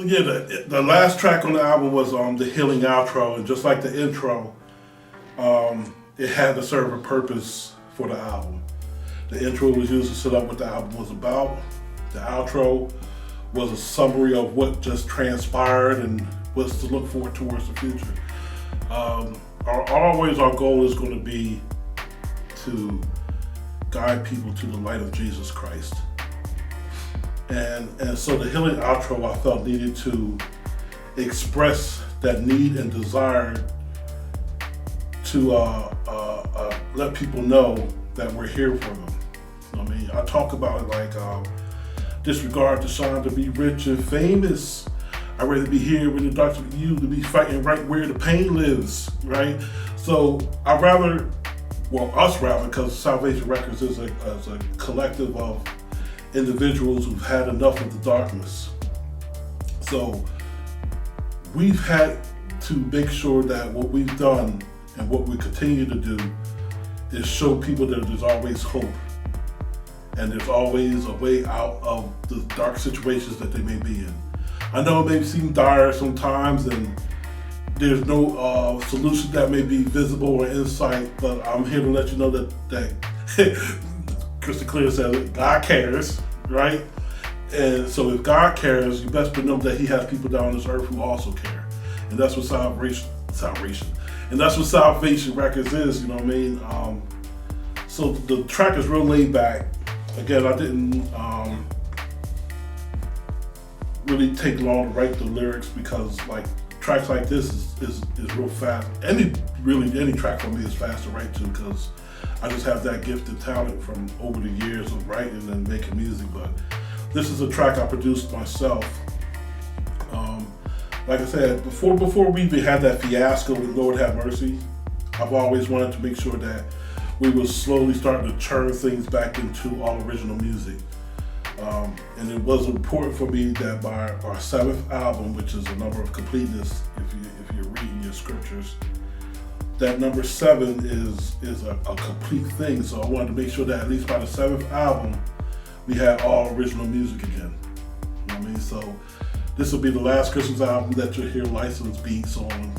Yeah, the last track on the album was the healing outro, and just like the intro, it had to serve a purpose for the album. The intro was used to set up what the album was about. The outro was a summary of what just transpired and what's to look forward towards the future. Our goal is going to be to guide people to the light of Jesus Christ. And so the healing outro, I felt, needed to express that need and desire to let people know that we're here for them. I mean, I talk about it like disregard the shine to be rich and famous. I'd rather be here with the doctor with you to be fighting right where the pain lives, right? So I'd rather, because Salvation Records is a collective of individuals who've had enough of the darkness. So we've had to make sure that what we've done and what we continue to do is show people that there's always hope and there's always a way out of the dark situations that they may be in. I know it may seem dire sometimes and there's no solution that may be visible or insight, but I'm here to let you know that crystal clear says God cares, right? And so if God cares, you best know that He has people down on this earth who also care. And that's what salvation. And that's what Salvation Records is, you know what I mean? So the track is real laid back. Again, I didn't really take long to write the lyrics because like tracks like this is real fast. Any track for me is fast to write to because I just have that gifted talent from over the years of writing and making music. But this is a track I produced myself. Like I said, before we even had that fiasco with Lord Have Mercy, I've always wanted to make sure that we were slowly starting to churn things back into all original music. And it was important for me that by our seventh album, which is a number of completeness, if you're reading your scriptures, that number 7 is a complete thing. So I wanted to make sure that at least by the 7th album, we had all original music again. You know what I mean? So this will be the last Christmas album that you'll hear licensed beats on.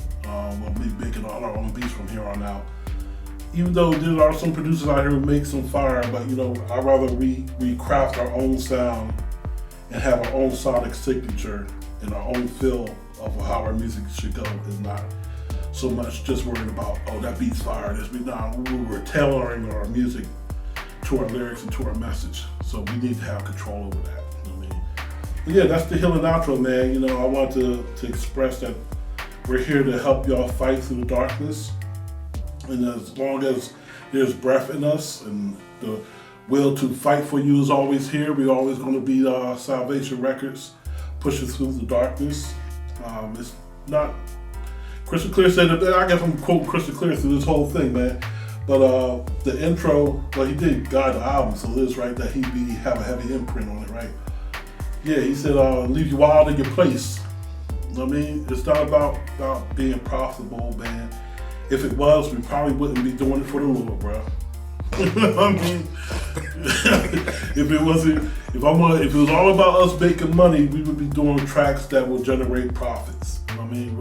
We'll be making all our own beats from here on out. Even though there are some producers out here who make some fire, but you know, I'd rather we craft our own sound and have our own sonic signature and our own feel of how our music should go, and not so much just worrying about, oh, that beat's fire, this beat. Nah, we're tailoring our music to our lyrics and to our message. So we need to have control over that. You know what I mean? But yeah, that's the healing outro, man. You know, I want to express that we're here to help y'all fight through the darkness. And as long as there's breath in us and the will to fight for you is always here, we're always going to be Salvation Records pushing through the darkness. It's not crystal clear said that, I guess I'm quoting crystal clear through this whole thing, man. But the intro, well, he did guide the album, so it is right that he have a heavy imprint on it, right? Yeah, he said, leave you wild in your place. You know what I mean? It's not about being profitable, man. If it was, we probably wouldn't be doing it for the Lord, bro. You know what I mean? if it was all about us making money, we would be doing tracks that will generate profits. You know what I mean?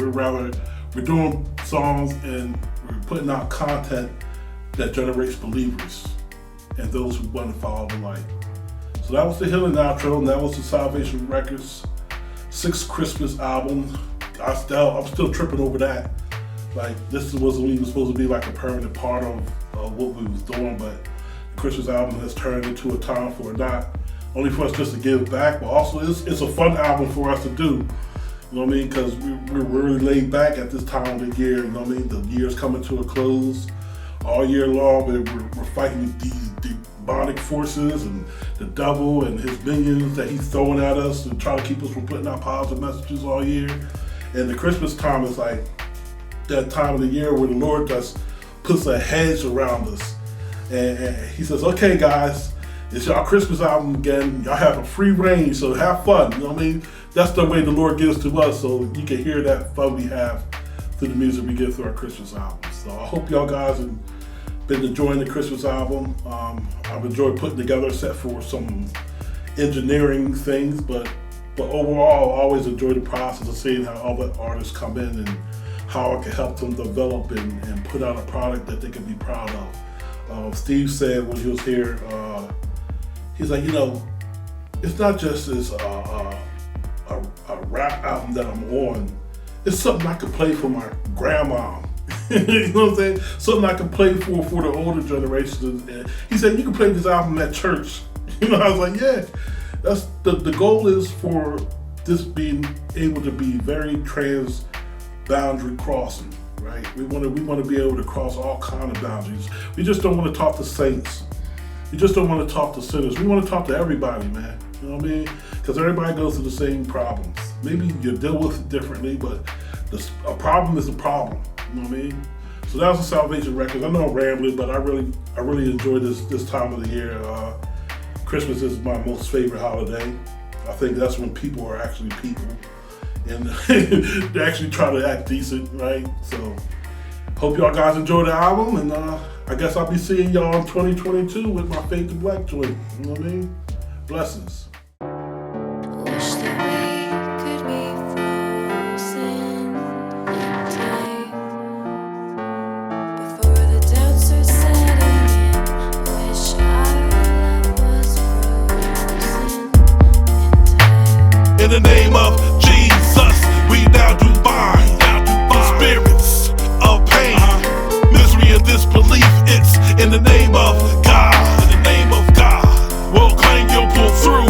We're doing songs and we're putting out content that generates believers and those who want to follow the light. So that was the healing outro, and that was the Salvation Records 6th Christmas album. I'm still tripping over that. Like, this wasn't even supposed to be like a permanent part of what we was doing, but the Christmas album has turned into a time for not only for us just to give back, but also it's a fun album for us to do. You know what I mean? Because we're really laid back at this time of the year. You know what I mean? The year's coming to a close. All year long, we're fighting these demonic forces and the devil and his minions that he's throwing at us to try to keep us from putting out positive messages all year. And the Christmas time is like that time of the year where the Lord just puts a hedge around us. And he says, okay, guys, it's y'all Christmas album again. Y'all have a free reign, so have fun. You know what I mean? That's the way the Lord gives to us, so you can hear that fun we have through the music we get through our Christmas album. So I hope y'all guys have been enjoying the Christmas album. I've enjoyed putting together, except for some engineering things, but But overall, I always enjoy the process of seeing how other artists come in and how I can help them develop and put out a product that they can be proud of. Steve said when he was here, he's like, it's not just this a rap album that I'm on. It's something I could play for my grandma. You know what I'm saying? Something I can play for the older generations. And he said, you can play this album at church. I was like, yeah. That's the goal is for this being able to be very boundary crossing, right? We want to be able to cross all kind of boundaries. We just don't want to talk to saints. We just don't want to talk to sinners. We want to talk to everybody, man. You know what I mean? Because everybody goes through the same problems. Maybe you deal with it differently, but a problem is a problem. You know what I mean? So that was the Salvation Records. I know I'm rambling, but I really enjoy this time of the year. Christmas is my most favorite holiday. I think that's when people are actually people and they actually try to act decent, right? So hope y'all guys enjoy the album, and I guess I'll be seeing y'all in 2022 with my Fade to Black joint. You know what I mean? Blessings. Wish that we could be frozen in time before the doubts are setting in. Wish our love was frozen in time. In the name of Jesus, we now do bind the spirits of pain, misery, and disbelief. It's in the name of God. In the name of God, we'll claim you'll pull through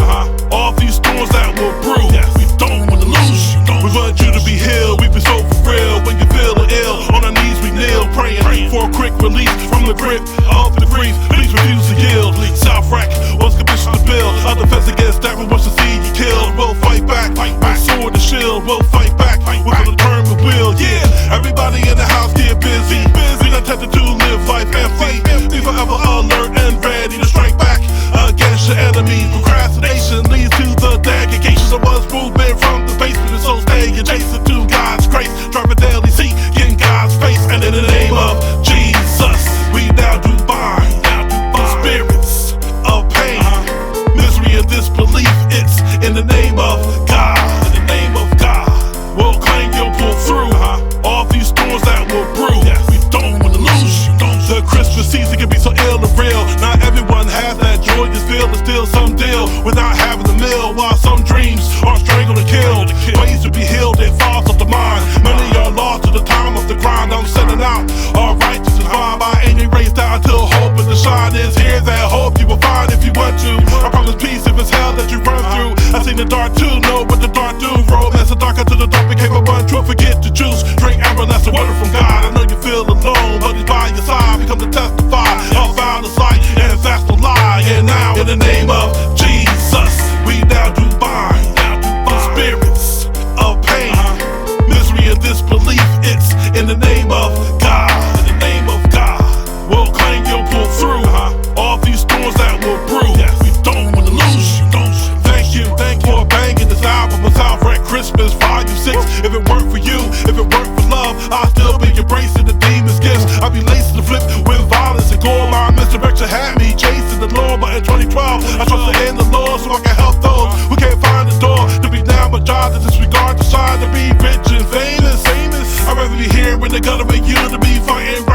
all these storms that will brew. We don't want to lose you. We want you to be healed. We be so for real. When you feel ill, on our knees we kneel, praying for a quick release from the grip of the grief. Please refuse to yield. South Rack was commissioned to build a defense against that. We want to see you killed. We'll fight back with sword and shield. We'll fight back. We're gonna turn the wheel. Yeah, everybody in the house get busy. We done tempted to live life empty. Be forever alert and ready to strike back against your enemies. Procrastination leads to the degradation of us movement from the basement. So stay adjacent to God's grace. Drive a daily seat in God's face. And in the name of Jesus, we now do bind the spirits of pain, misery, and disbelief. It's in the name of God. In the name of God, we'll claim you'll pull through all these storms that will brew. We don't want to lose you. The Christmas season can be so ill and real. Not everyone has that joyous feel, but still some deal without having the meal. While some dreams are strangled and killed, ways to be healed and thoughts of the mind. Many are lost to the time of the grind. I'm sending out all righteousness vibe by any race down until hope and the shine is here. That hope you will find if you want to. I promise peace if it's hell that you run through. I seen the dark too, know what the dark do. Romance the dark until the dark became a one true. Forget the juice, drink everlasting water from God. I know you feel alone, but He's by your side. Become to testify, all found the sight, and that's the lie. And now in the name of Jesus, we now do bind the spirits of pain, misery, and disbelief. It's in the name of God. In the name of God, we'll claim you'll pull through all these storms that will brew. We don't want to lose you. Thank you for banging this album of South Rack Christmas Volume 6. If it weren't for you, if it weren't for love, I'd still be embracing the demon's gifts. I'd be lacing the flip with violence and gore. My misdirection had me chasing the Lord, but in 2012 I trusted in the Lord so I can help those who can't find the door. To be down my job, to disregard the sign, to be rich and famous. I'd rather be here in the gutter with you to be fighting